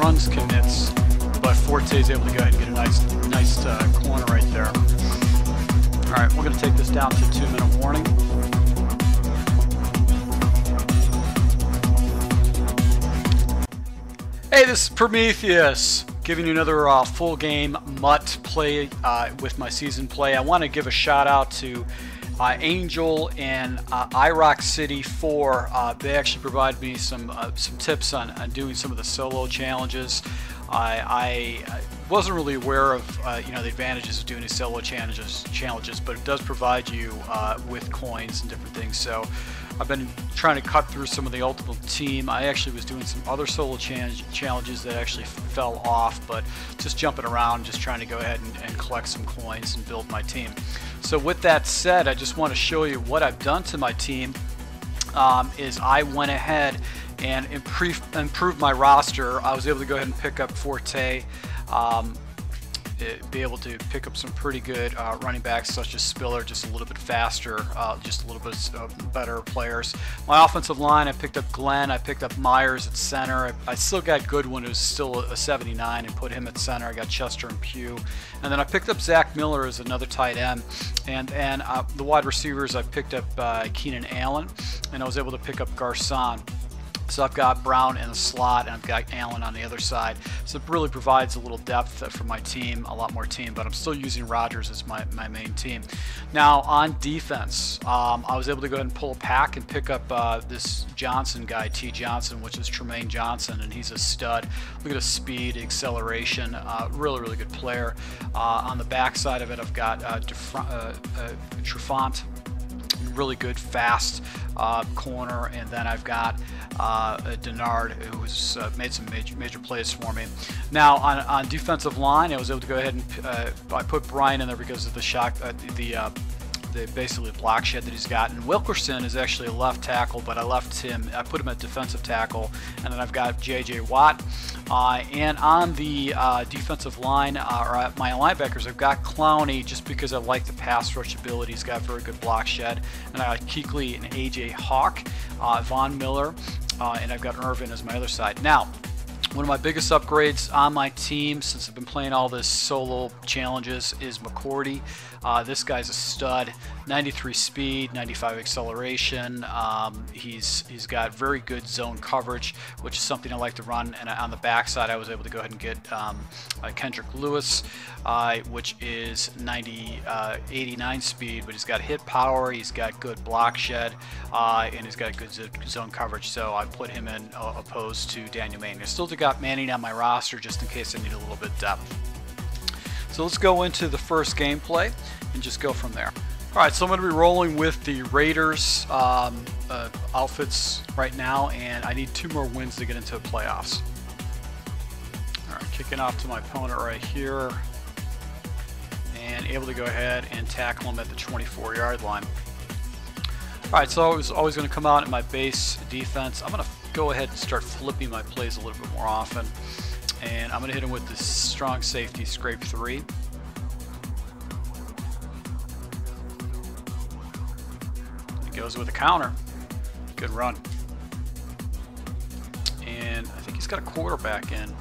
runs commits, but Forte is able to go ahead and get a nice corner right there. All right, we're going to take this down to 2-minute warning. Hey, this is Prometheus, giving you another full game MUT play with my season play. I want to give a shout out to Angel and iRock City 4. They actually provided me some tips on doing some of the solo challenges. I wasn't really aware of the advantages of doing these solo challenges, but it does provide you with coins and different things. So I've been trying to cut through some of the Ultimate Team. I actually was doing some other solo challenges that actually fell off, but just jumping around, just trying to go ahead and collect some coins and build my team. So with that said, I just want to show you what I've done to my team. Is I went ahead and improved my roster. I was able to go ahead and pick up Forte, be able to pick up some pretty good running backs such as Spiller, just a little bit faster, just a little bit better players. My offensive line, I picked up Glenn, I picked up Myers at center. I still got Goodwin, who's still a 79, and put him at center. I got Chester and Pugh. And then I picked up Zach Miller as another tight end. And the wide receivers, I picked up Keenan Allen, and I was able to pick up Garcon. So I've got Brown in the slot, and I've got Allen on the other side. So it really provides a little depth for my team, a lot more team, but I'm still using Rodgers as my main team. Now on defense, I was able to go ahead and pull a pack and pick up this Johnson guy, T. Johnson, which is Tremaine Johnson, and he's a stud. Look at his speed, acceleration, really good player. On the back side of it, I've got Trufant, really good, fast corner, and then I've got Denard, who's made some major plays for me. Now on defensive line, I was able to go ahead and I put Brian in there because of the shock, basically the block shed that he's got. And Wilkerson is actually a left tackle, but I put him at defensive tackle, and then I've got J.J. Watt. And on the defensive line, or my linebackers, I've got Clowney just because I like the pass rush ability. He's got very good block shed. And I got Kuechly and A.J. Hawk, Von Miller, and I've got Irvin as my other side. Now, one of my biggest upgrades on my team since I've been playing all this solo challenges is McCourty. This guy's a stud, 93 speed, 95 acceleration. He's got very good zone coverage, which is something I like to run. And on the backside, I was able to go ahead and get Kendrick Lewis, which is 89 speed, but he's got hit power, he's got good block shed, and he's got good zone coverage. So I put him in opposed to Daniel Manning. I still got Manning on my roster just in case I need a little bit of depth. So let's go into the first gameplay and just go from there. All right, so I'm going to be rolling with the Raiders outfits right now, and I need 2 more wins to get into the playoffs. All right, kicking off to my opponent right here, and able to go ahead and tackle him at the 24-yard line. All right, so I was always going to come out in my base defense. I'm going to go ahead and start flipping my plays a little bit more often. And I'm going to hit him with this strong safety scrape 3. He goes with a counter. Good run. And I think he's got a quarterback in.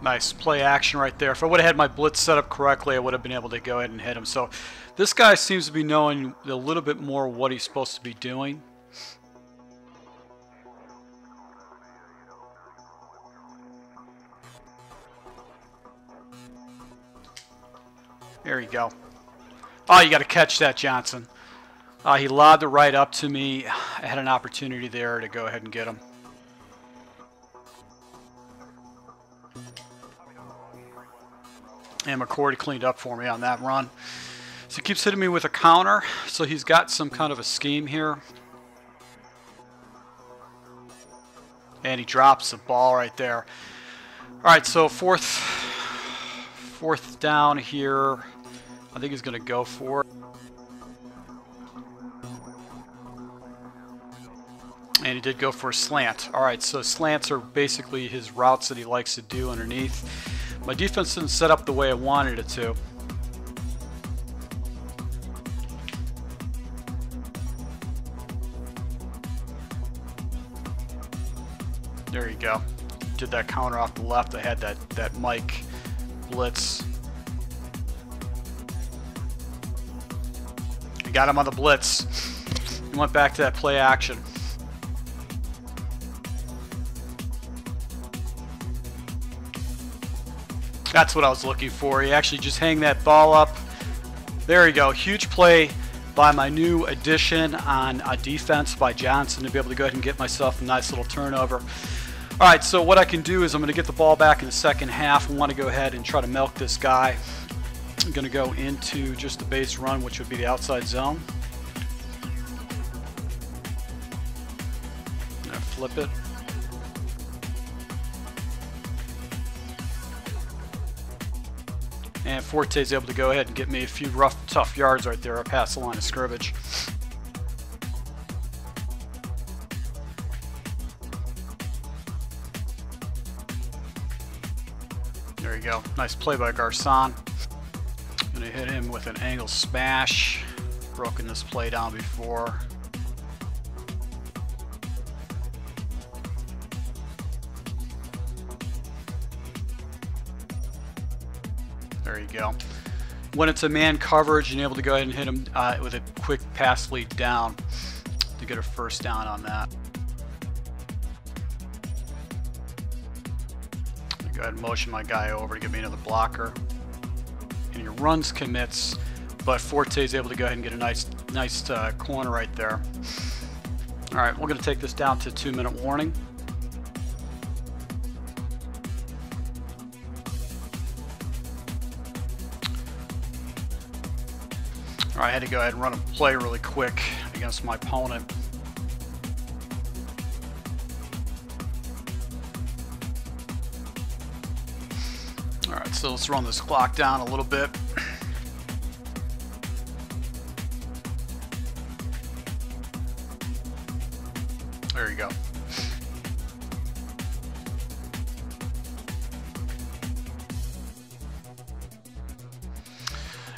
Nice play action right there. If I would have had my blitz set up correctly, I would have been able to go ahead and hit him. So this guy seems to be knowing a little bit more what he's supposed to be doing. There you go. Oh, you got to catch that, Johnson. He lobbed it right up to me. I had an opportunity there to go ahead and get him. And McCourty cleaned up for me on that run. So he keeps hitting me with a counter. So he's got some kind of a scheme here. And he drops the ball right there. All right, so fourth down here. I think he's going to go for it. And he did go for a slant. Alright, so slants are basically his routes that he likes to do underneath. My defense didn't set up the way I wanted it to. There you go. Did that counter off the left. I had that Mike blitz. I got him on the blitz. He went back to that play action. That's what I was looking for. He actually just hang that ball up. There you go. Huge play by my new addition on defense by Johnson to be able to go ahead and get myself a nice little turnover. All right, so what I can do is I'm going to get the ball back in the second half. I want to go ahead and try to milk this guy. I'm going to go into just the base run, which would be the outside zone. I'm going to flip it. And Forte's able to go ahead and get me a few rough, tough yards right there past the line of scrimmage. There you go. Nice play by Garcon. Going to hit him with an angle smash. Broken this play down before. There you go. When it's a man coverage, you're able to go ahead and hit him with a quick pass lead down to get a first down on that. Go ahead and motion my guy over to get me another blocker. And he runs commits, but Forte is able to go ahead and get a nice corner right there. All right, we're going to take this down to 2-minute warning. All right, I had to go ahead and run a play really quick against my opponent. All right, so let's run this clock down a little bit. There you go.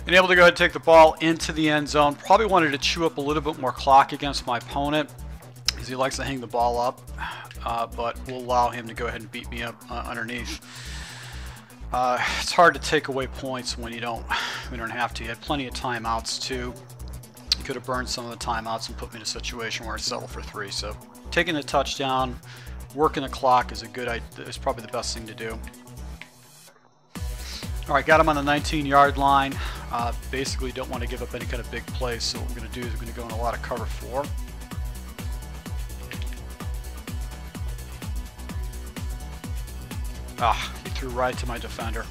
And able to go ahead and take the ball into the end zone. Probably wanted to chew up a little bit more clock against my opponent because he likes to hang the ball up, but we'll allow him to go ahead and beat me up underneath. It's hard to take away points when you don't have to. He had plenty of timeouts too. He could have burned some of the timeouts and put me in a situation where I settled for 3. So taking the touchdown, working the clock is is probably the best thing to do. All right, got him on the 19-yard line. Basically don't want to give up any kind of big play, so what we're going to do is we're going to go in a lot of cover 4. He threw right to my defender.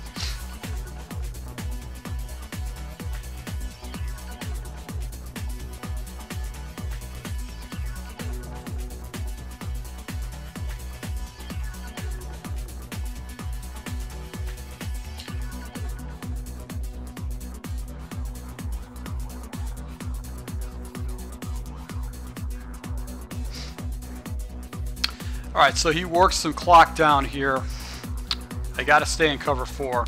All right, so he works some clock down here. I got to stay in cover 4.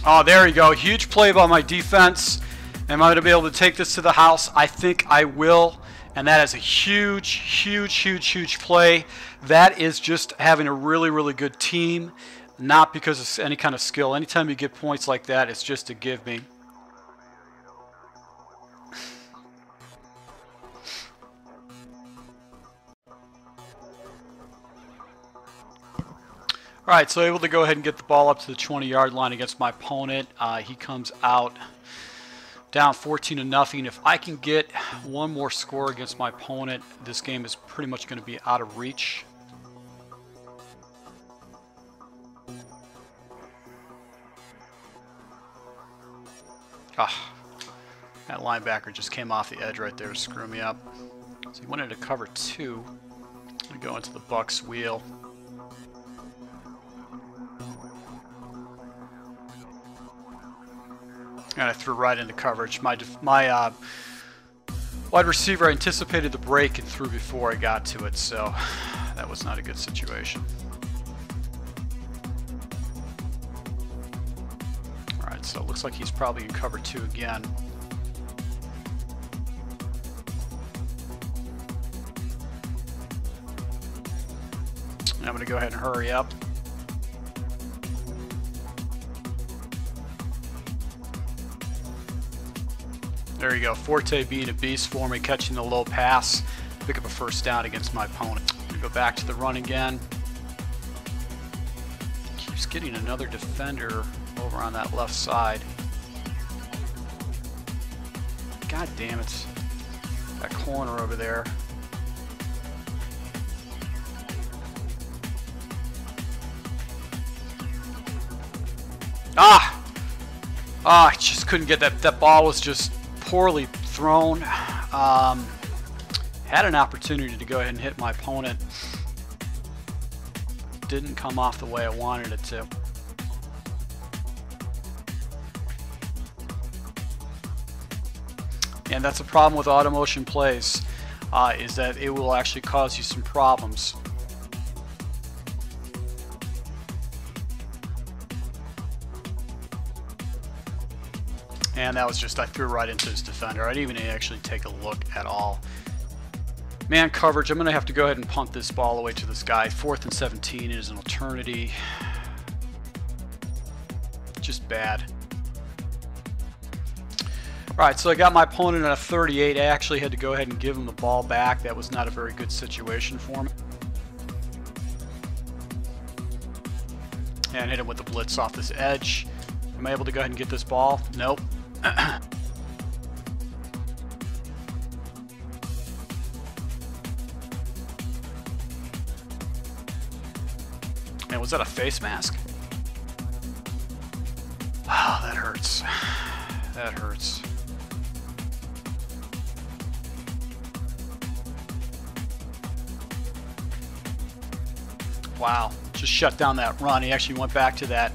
Oh, there you go. Huge play by my defense. Am I going to be able to take this to the house? I think I will. And that is a huge play. That is just having a really good team. Not because of any kind of skill. Anytime you get points like that, it's just to give me. All right, so able to go ahead and get the ball up to the 20-yard line against my opponent. He comes out down 14-0. If I can get one more score against my opponent, this game is pretty much going to be out of reach. That linebacker just came off the edge right there to screw me up. So he went into cover 2. We go into the Bucks wheel. And I threw right into coverage. My wide receiver anticipated the break and threw before I got to it, so that was not a good situation. Alright, so it looks like he's probably in cover 2 again. And I'm going to go ahead and hurry up. There you go, Forte being a beast for me, catching the low pass, pick up a first down against my opponent. I'm gonna go back to the run again. Keeps getting another defender over on that left side. God damn it, that corner over there. I just couldn't get that. That ball was just poorly thrown. Had an opportunity to go ahead and hit my opponent. Didn't come off the way I wanted it to. And that's a problem with auto motion plays, is that it will actually cause you some problems. And that was just, I threw right into his defender. I didn't even actually take a look at all. Man coverage, I'm going to have to go ahead and punt this ball away to this guy. 4th and 17 is an alternity. Just bad. Alright, so I got my opponent at a 38. I actually had to go ahead and give him the ball back. That was not a very good situation for me. And hit him with the blitz off this edge. Am I able to go ahead and get this ball? Nope. Man, was that a face mask? Wow, that hurts. That hurts. Wow, just shut down that run. He actually went back to that.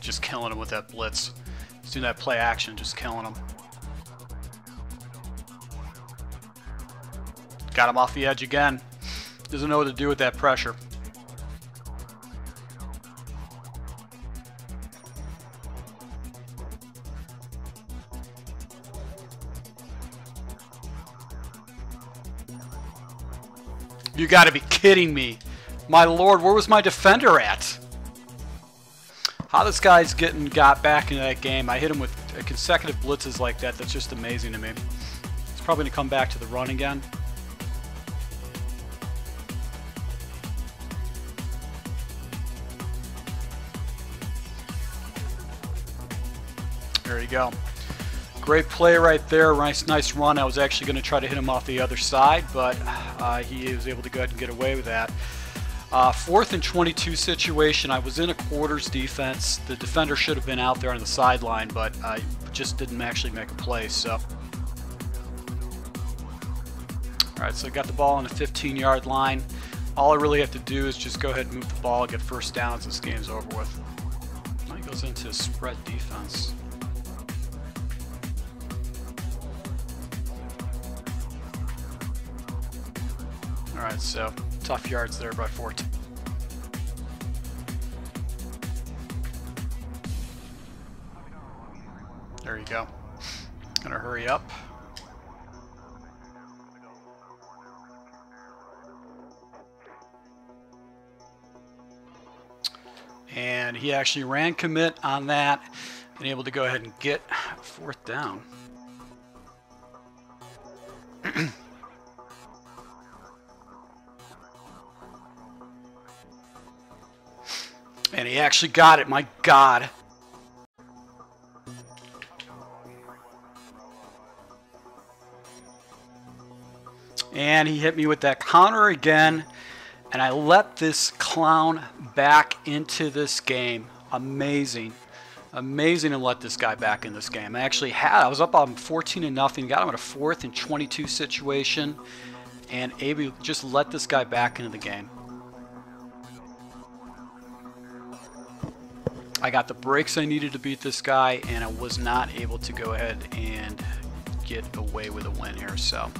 Just killing him with that blitz. He's doing that play action, just killing him. Got him off the edge again. Doesn't know what to do with that pressure. You gotta be kidding me. My lord, where was my defender at? How this guy's got back into that game. I hit him with consecutive blitzes like that. That's just amazing to me. He's probably going to come back to the run again. There you go. Great play right there. Nice run. I was actually going to try to hit him off the other side, but he was able to go ahead and get away with that. 4th and 22 situation. I was in a quarters defense. The defender should have been out there on the sideline, but I just didn't actually make a play. So, all right, so I got the ball on the 15-yard line. All I really have to do is just go ahead and move the ball, get first downs. This game's over with. Now he goes into spread defense. All right, so tough yards there by 14. There you go. Gonna hurry up. And he actually ran commit on that and able to go ahead and get 4th down. And he actually got it, my God. And he hit me with that counter again. And I let this clown back into this game. Amazing. Amazing to let this guy back in this game. I was up on 14-0, got him at a 4th and 22 situation. and able to just let this guy back into the game. I got the breaks I needed to beat this guy, and I was not able to go ahead and get away with a win here. So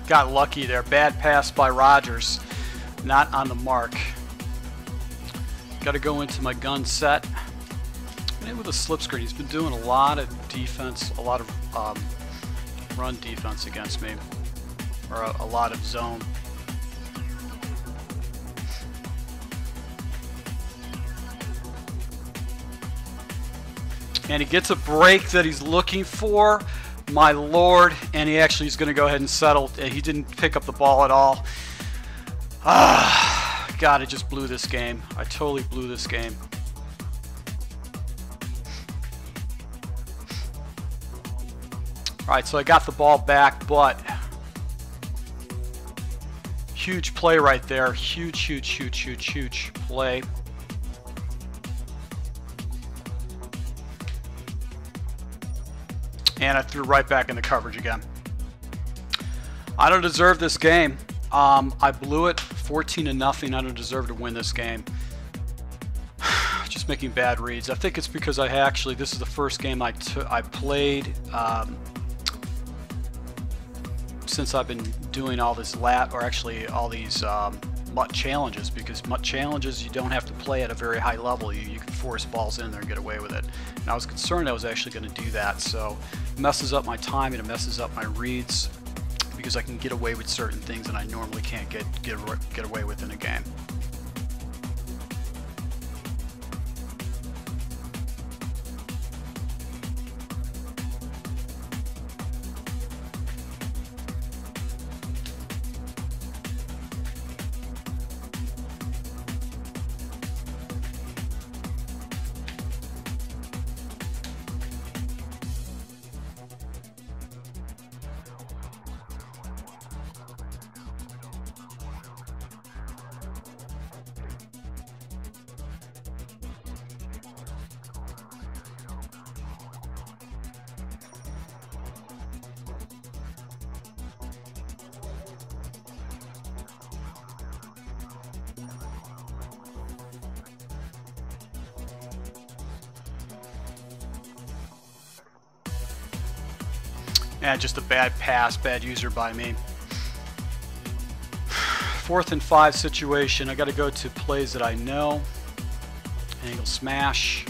got lucky there. Bad pass by Rodgers. Not on the mark. Got to go into my gun set. Maybe with a slip screen. He's been doing a lot of defense, a lot of run defense against me. Or a lot of zone. And he gets a break that he's looking for. My lord, and he actually is going to go ahead and settle. He didn't pick up the ball at all. God, I just blew this game. I totally blew this game. Alright, so I got the ball back, but huge play right there. Huge play. And I threw right back in the coverage again. I don't deserve this game. I blew it 14-0. I don't deserve to win this game. Just making bad reads. I think it's because this is the first game I played since I've been doing all this all these MUT challenges, because MUT challenges you don't have to play at a very high level. You can force balls in there and get away with it. And I was concerned I was actually going to do that, so it messes up my time and it messes up my reads, because I can get away with certain things that I normally can't get away with in a game. Yeah, just a bad pass, bad user by me. 4th and 5 situation. I got to go to plays that I know. Angle smash.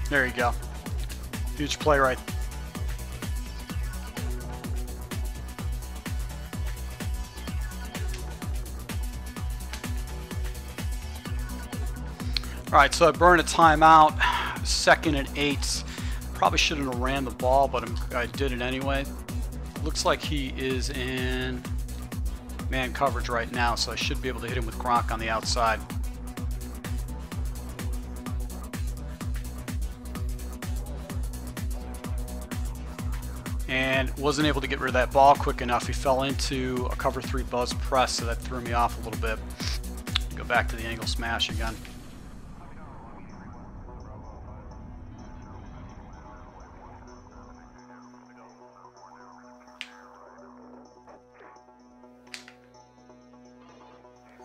There you go. Huge play right. Alright, so I burned a timeout, 2nd and 8. Probably shouldn't have ran the ball, but I did it anyway. Looks like he is in man coverage right now, so I should be able to hit him with Gronk on the outside. And wasn't able to get rid of that ball quick enough. He fell into a cover 3 buzz press, so that threw me off a little bit. Go back to the angle smash again.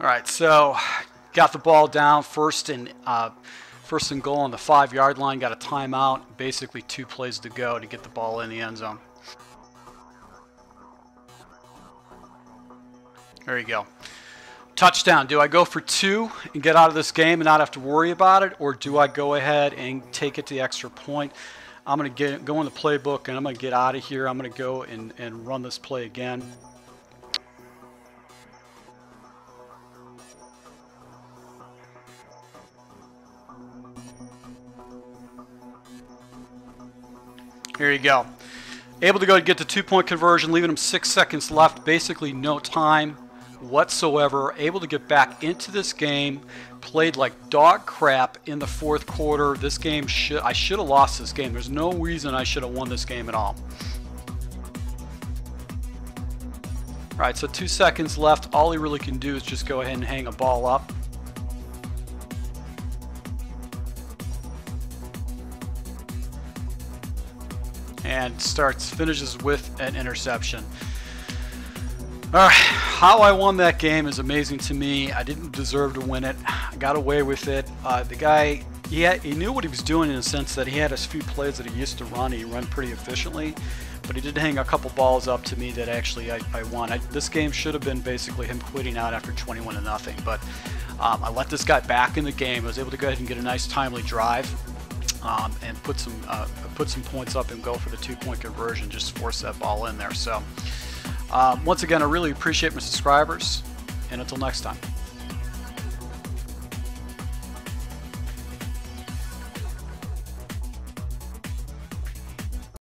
All right, so got the ball down, first and goal on the 5-yard line. Got a timeout. Basically 2 plays to go to get the ball in the end zone. There you go. Touchdown. Do I go for 2 and get out of this game and not have to worry about it, or do I go ahead and take it to the extra point? I'm going to go in the playbook and I'm going to get out of here. I'm going to go and run this play again. Here you go. Able to go and get the 2-point conversion, leaving him 6 seconds left, basically no time whatsoever. Able to get back into this game, played like dog crap in the 4th quarter. This game, I should have lost this game. There's no reason I should have won this game at all. All right, so 2 seconds left. All he really can do is just go ahead and hang a ball up. And finishes with an interception. All right, how I won that game is amazing to me. I didn't deserve to win it. I got away with it. The guy, he knew what he was doing in the sense that he had a few plays that he used to run. He ran pretty efficiently, but he did hang a couple balls up to me that actually I won. This game should have been basically him quitting out after 21-0, but I let this guy back in the game. I was able to go ahead and get a nice timely drive. And put some points up and go for the 2-point conversion, just force that ball in there. So once again, I really appreciate my subscribers, and until next time.